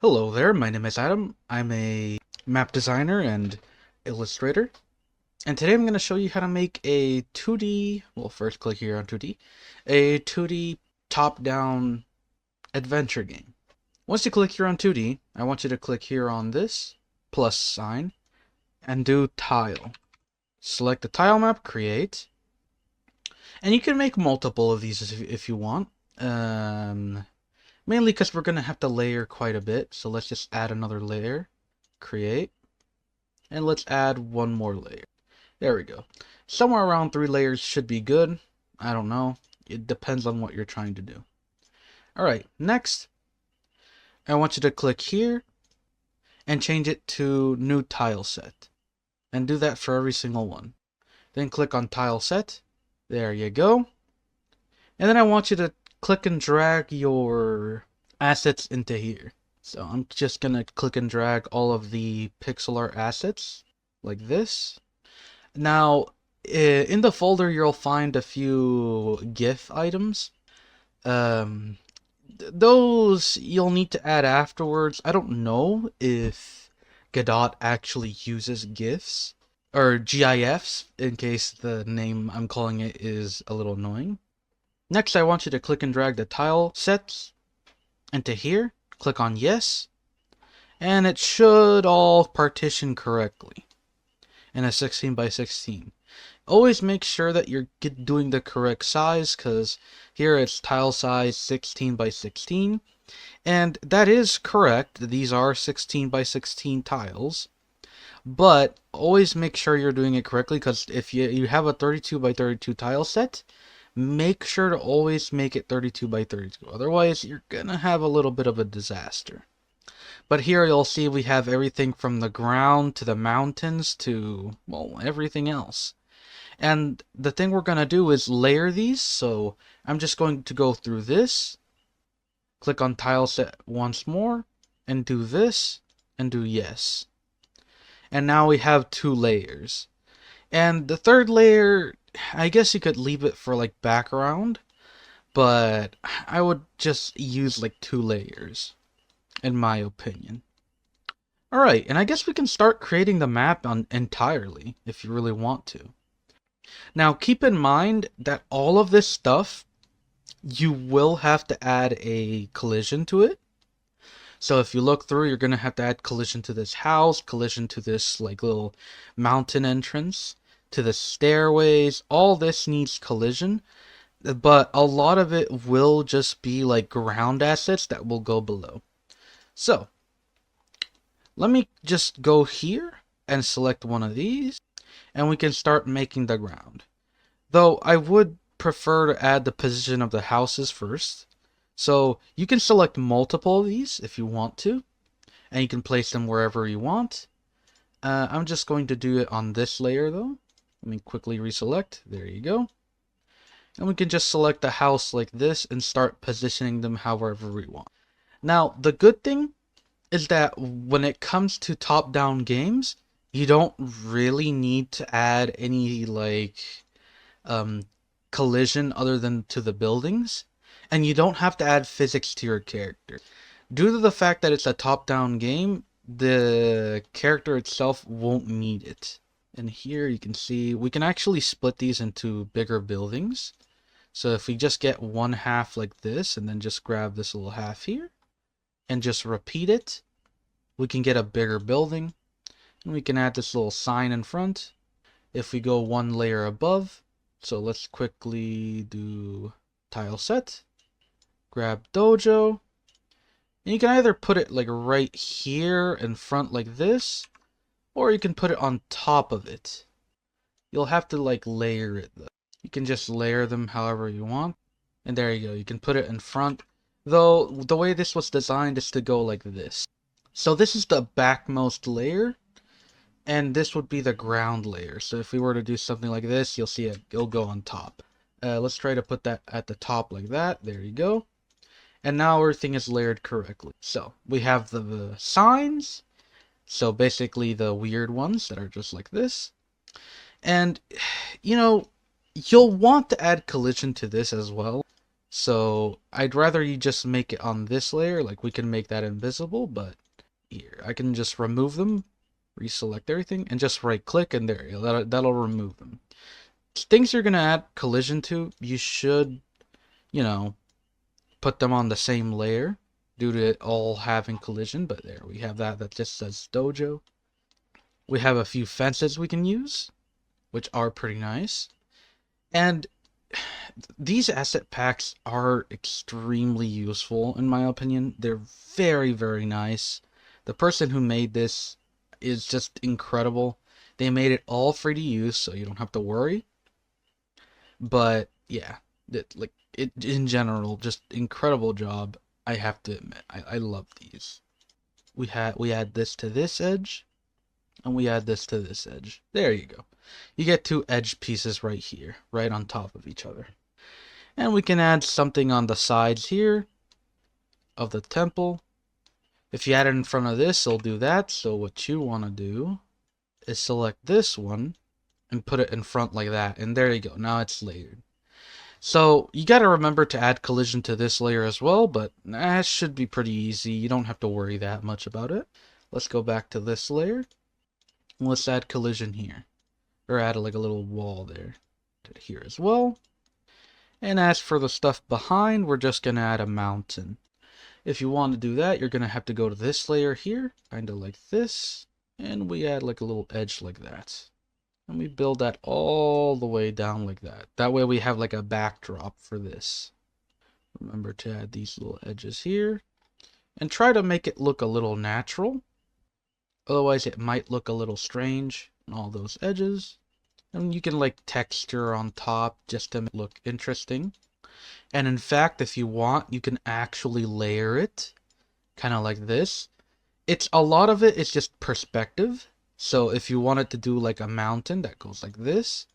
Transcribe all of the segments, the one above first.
Hello there, my name is Adam. I'm a map designer and illustrator. And today I'm going to show you how to make a 2D, well first click here on 2D, a 2D top-down adventure game. Once you click here on 2D, I want you to click here on this plus sign and do tile. Select the tile map, create, and you can make multiple of these if you want. Mainly because we're going to have to layer quite a bit, so let's just add another layer, create, and let's add one more layer. There we go. Somewhere around 3 layers should be good. I don't know. It depends on what you're trying to do. Alright, next, I want you to click here and change it to new tile set. And do that for every single one. Then click on tile set. There you go. And then I want you to click and drag your assets into here. So I'm just gonna click and drag all of the pixel art assets like this. Now in the folder you'll find a few GIF items. Those you'll need to add afterwards. I don't know if Godot actually uses GIFs or GIFs, in case the name I'm calling it is a little annoying. Next, I want you to click and drag the tile sets into here. Click on yes, and it should all partition correctly in a 16 by 16. Always make sure that you're doing the correct size, because here it's tile size 16 by 16, and that is correct. These are 16 by 16 tiles, but always make sure you're doing it correctly, because if you have a 32 by 32 tile set, make sure to always make it 32 by 32. Otherwise, you're gonna have a little bit of a disaster. But here you'll see we have everything from the ground to the mountains to, well, everything else. And the thing we're gonna do is layer these. So I'm just going to go through this, click on tile set once more, and do this, and do yes. And now we have 2 layers. And the third layer, I guess you could leave it for like background, but I would just use like 2 layers, in my opinion. Alright, and I guess we can start creating the map entirely, if you really want to. Now keep in mind that all of this stuff, you will have to add a collision to it. So if you look through, you're going to have to add collision to this house, collision to this like little mountain entrance, to the stairways. All this needs collision, but a lot of it will just be like ground assets that will go below. So let me just go here and select one of these, and we can start making the ground. Though I would prefer to add the position of the houses first. So you can select multiple of these if you want to, and you can place them wherever you want. I'm just going to do it on this layer though. Let me quickly reselect. There you go. And we can just select the house like this and start positioning them however we want. Now, the good thing is that when it comes to top-down games, you don't really need to add any like collision other than to the buildings. And you don't have to add physics to your character. Due to the fact that it's a top-down game, the character itself won't need it. And here you can see we can actually split these into bigger buildings. So if we just get one half like this and then just grab this little half here and just repeat it, we can get a bigger building. And we can add this little sign in front. If we go one layer above, so let's quickly do tile set. Grab dojo, and you can either put it like right here in front like this, or you can put it on top of it. You'll have to like layer it though. You can just layer them however you want, and there you go. You can put it in front, though the way this was designed is to go like this. So this is the backmost layer, and this would be the ground layer. So if we were to do something like this, you'll see it'll go on top. Let's try to put that at the top like that. There you go. And now everything is layered correctly. So we have the signs. So basically the weird ones that are just like this. And, you know, you'll want to add collision to this as well. So I'd rather you just make it on this layer. Like we can make that invisible, but here I can just remove them, reselect everything, and just right click, and there, that'll remove them. Things you're gonna add collision to, you should, you know, put them on the same layer due to it all having collision. But there we have that just says dojo. We have a few fences we can use, which are pretty nice. And these asset packs are extremely useful in my opinion. They're very, very nice. The person who made this is just incredible. They made it all free to use, so you don't have to worry. But yeah, in general, just incredible job. I have to admit, I love these. We add this to this edge, and we add this to this edge. There you go. You get two edge pieces right here, right on top of each other. And we can add something on the sides here of the temple. If you add it in front of this, it'll do that. So what you want to do is select this one and put it in front like that. And there you go. Now it's layered. So you got to remember to add collision to this layer as well, but that should be pretty easy. You don't have to worry that much about it. Let's go back to this layer. And let's add collision here. Or add like a little wall there to here as well. And as for the stuff behind, we're just going to add a mountain. If you want to do that, you're going to have to go to this layer here, kind of like this. And we add like a little edge like that. And we build that all the way down like that. That way we have like a backdrop for this. Remember to add these little edges here. And try to make it look a little natural. Otherwise it might look a little strange on all those edges. And you can like texture on top just to make it look interesting. And in fact, if you want, you can actually layer it kind of like this. A lot of it is just perspective. So if you wanted to do like a mountain that goes like this,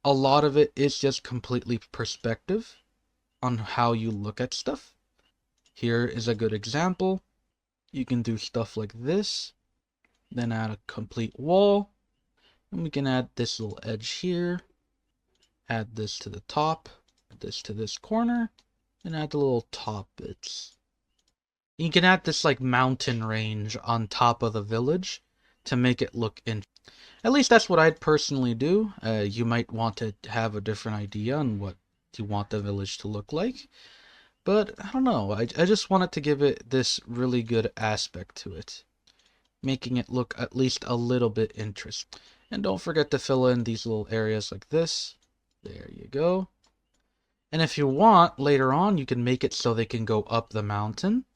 a lot of it is just completely perspective on how you look at stuff. Here is a good example. You can do stuff like this, then add a complete wall. And we can add this little edge here, add this to the top, add this to this corner, and add the little top bits. You can add this like mountain range on top of the village to make it look in. At least that's what I'd personally do. You might want to have a different idea on what you want the village to look like. But I don't know, I just wanted to give it this really good aspect to it, making it look at least a little bit interesting. And don't forget to fill in these little areas like this. There you go. And if you want, later on, you can make it so they can go up the mountain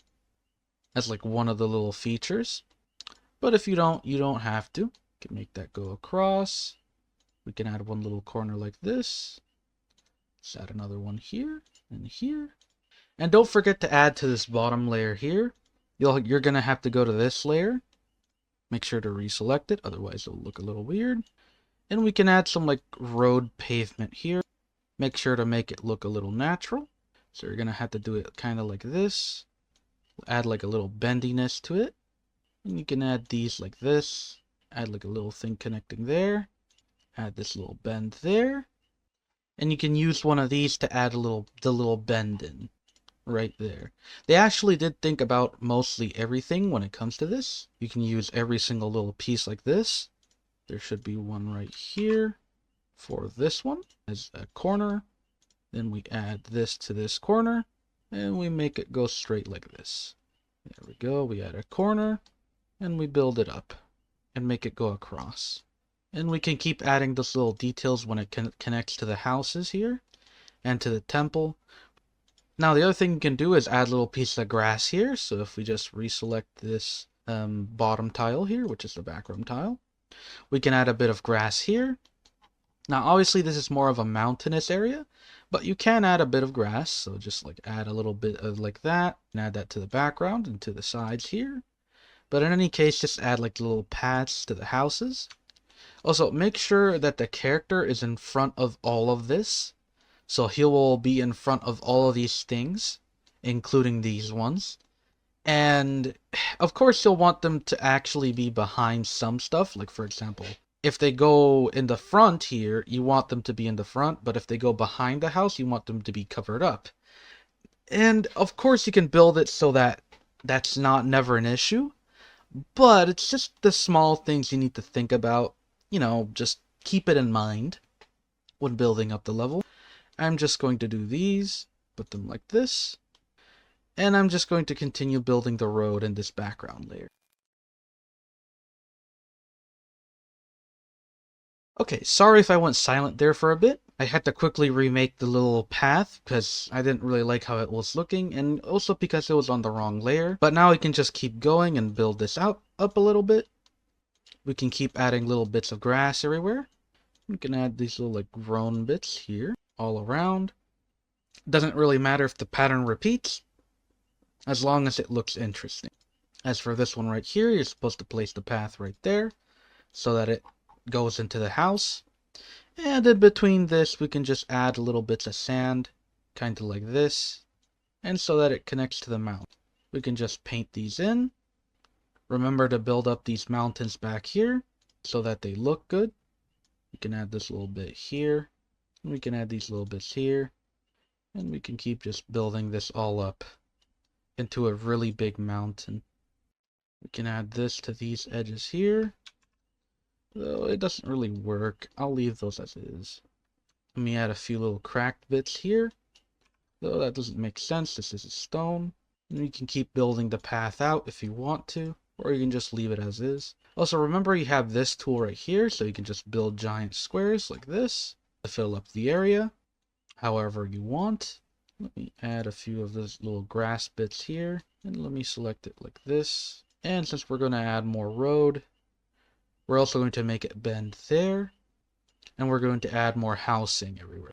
as like one of the little features. But if you don't have to. You can make that go across. We can add one little corner like this. Let's add another one here and here. And don't forget to add to this bottom layer here. You're going to have to go to this layer. Make sure to reselect it, otherwise it'll look a little weird. And we can add some like road pavement here. Make sure to make it look a little natural. So you're going to have to do it kind of like this. Add like a little bendiness to it. And you can add these like this. Add like a little thing connecting there. Add this little bend there. And you can use one of these to add the little bend in. Right there. They actually did think about mostly everything when it comes to this. You can use every single little piece like this. There should be one right here for this one as a corner. Then we add this to this corner and we make it go straight like this. There we go. We add a corner and we build it up and make it go across. And we can keep adding those little details when it connects to the houses here and to the temple. Now the other thing you can do is add little pieces of grass here. So if we just reselect this bottom tile here, which is the background tile, we can add a bit of grass here. Now obviously this is more of a mountainous area, but you can add a bit of grass. So just like add a little bit of like that and add that to the background and to the sides here. But in any case, just add like little paths to the houses. Also make sure that the character is in front of all of this. So he will be in front of all of these things, including these ones. And of course you'll want them to actually be behind some stuff. Like for example, if they go in the front here, you want them to be in the front. But if they go behind the house, you want them to be covered up. And of course you can build it so that that's not never an issue, but it's just the small things you need to think about. Just keep it in mind when building up the level. I'm just going to do these, put them like this, and I'm just going to continue building the road in this background layer. Okay, sorry if I went silent there for a bit. I had to quickly remake the little path because I didn't really like how it was looking, and also because it was on the wrong layer. But now we can just keep going and build this up a little bit. We can keep adding little bits of grass everywhere. We can add these little like grown bits here all around. Doesn't really matter if the pattern repeats, as long as it looks interesting. As for this one right here, you're supposed to place the path right there so that it goes into the house. And in between this, we can just add little bits of sand, kind of like this, and so that it connects to the mountain. We can just paint these in. Remember to build up these mountains back here so that they look good. We can add this little bit here. We can add these little bits here. And we can keep just building this all up into a really big mountain. We can add this to these edges here. Though it doesn't really work. I'll leave those as is. Let me add a few little cracked bits here. Though that doesn't make sense. This is a stone. And you can keep building the path out if you want to. Or you can just leave it as is. Also remember you have this tool right here. So you can just build giant squares like this to fill up the area however you want. Let me add a few of those little grass bits here. And let me select it like this. And since we're going to add more road, we're also going to make it bend there. And we're going to add more housing everywhere.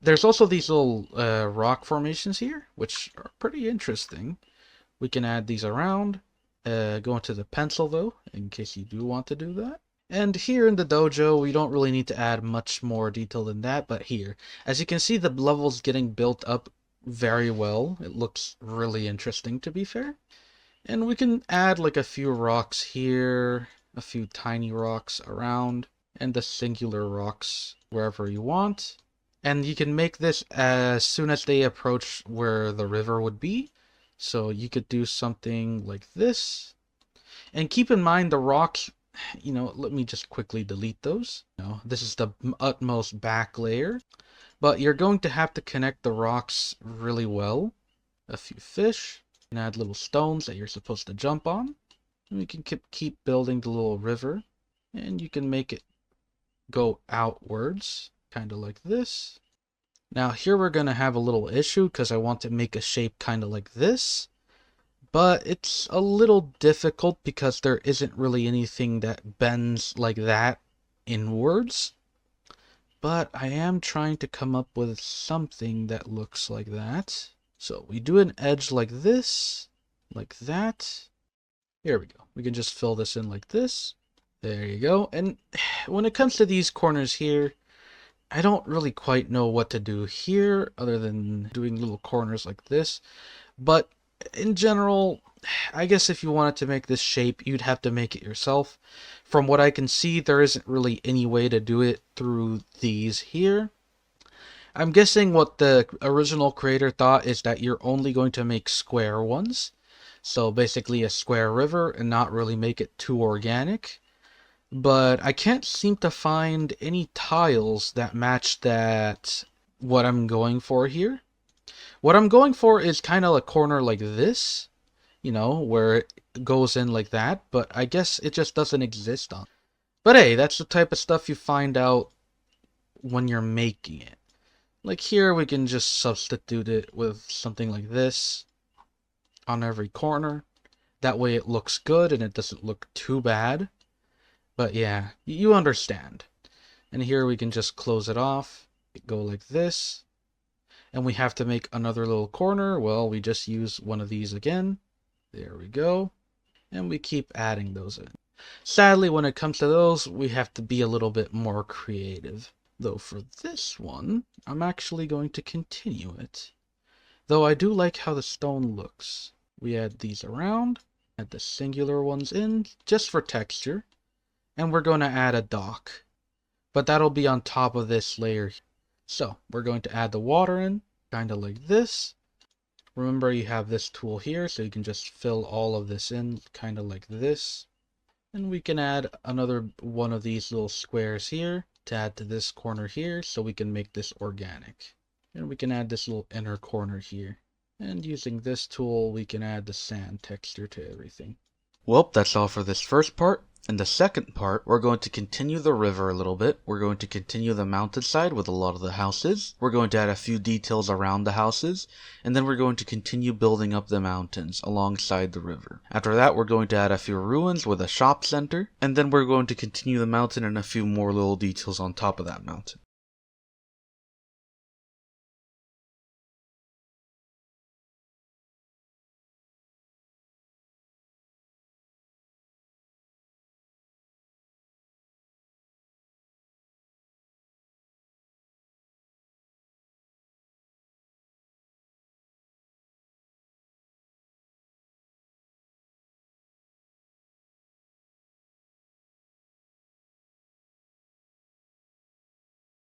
There's also these little rock formations here, which are pretty interesting. We can add these around. Go into the pencil though, in case you do want to do that. And here in the dojo, we don't really need to add much more detail than that, but here, as you can see, the level's getting built up very well. It looks really interesting, to be fair. And we can add like a few rocks here, a few tiny rocks around, and the singular rocks wherever you want. And you can make this as soon as they approach where the river would be. So you could do something like this. And keep in mind the rocks, let me just quickly delete those. This is the utmost back layer. But you're going to have to connect the rocks really well. A few fish. And add little stones that you're supposed to jump on. And we can keep building the little river. And you can make it go outwards, kind of like this. Now here we're going to have a little issue because I want to make a shape kind of like this. But it's a little difficult because there isn't really anything that bends like that inwards. But I am trying to come up with something that looks like that. So we do an edge like this, like that. Here we go. We can just fill this in like this. There you go. And when it comes to these corners here, I don't really quite know what to do here other than doing little corners like this. But in general, I guess if you wanted to make this shape, you'd have to make it yourself. From what I can see, there isn't really any way to do it through these here. I'm guessing what the original creator thought is that you're only going to make square ones. So basically a square river and not really make it too organic. But I can't seem to find any tiles that match what I'm going for here. What I'm going for is kind of a corner like this, where it goes in like that, but I guess it just doesn't exist on. But hey, that's the type of stuff you find out when you're making it. Like here, we can just substitute it with something like this on every corner. That way it looks good and it doesn't look too bad. But yeah, you understand. And here we can just close it off. Go like this. And we have to make another little corner. Well, we just use one of these again. There we go. And we keep adding those in. Sadly, when it comes to those, we have to be a little bit more creative. Though for this one, I'm actually going to continue it. Though I do like how the stone looks. We add these around. Add the singular ones in, just for texture. And we're going to add a dock. But that'll be on top of this layer. So, we're going to add the water in, kind of like this. Remember, you have this tool here, so you can just fill all of this in kind of like this. And we can add another one of these little squares here to add to this corner here, so we can make this organic. And we can add this little inner corner here. And using this tool, we can add the sand texture to everything. Well, that's all for this first part. In the second part, we're going to continue the river a little bit. We're going to continue the mountainside with a lot of the houses. We're going to add a few details around the houses. And then we're going to continue building up the mountains alongside the river. After that, we're going to add a few ruins with a shop center. And then we're going to continue the mountain and a few more little details on top of that mountain.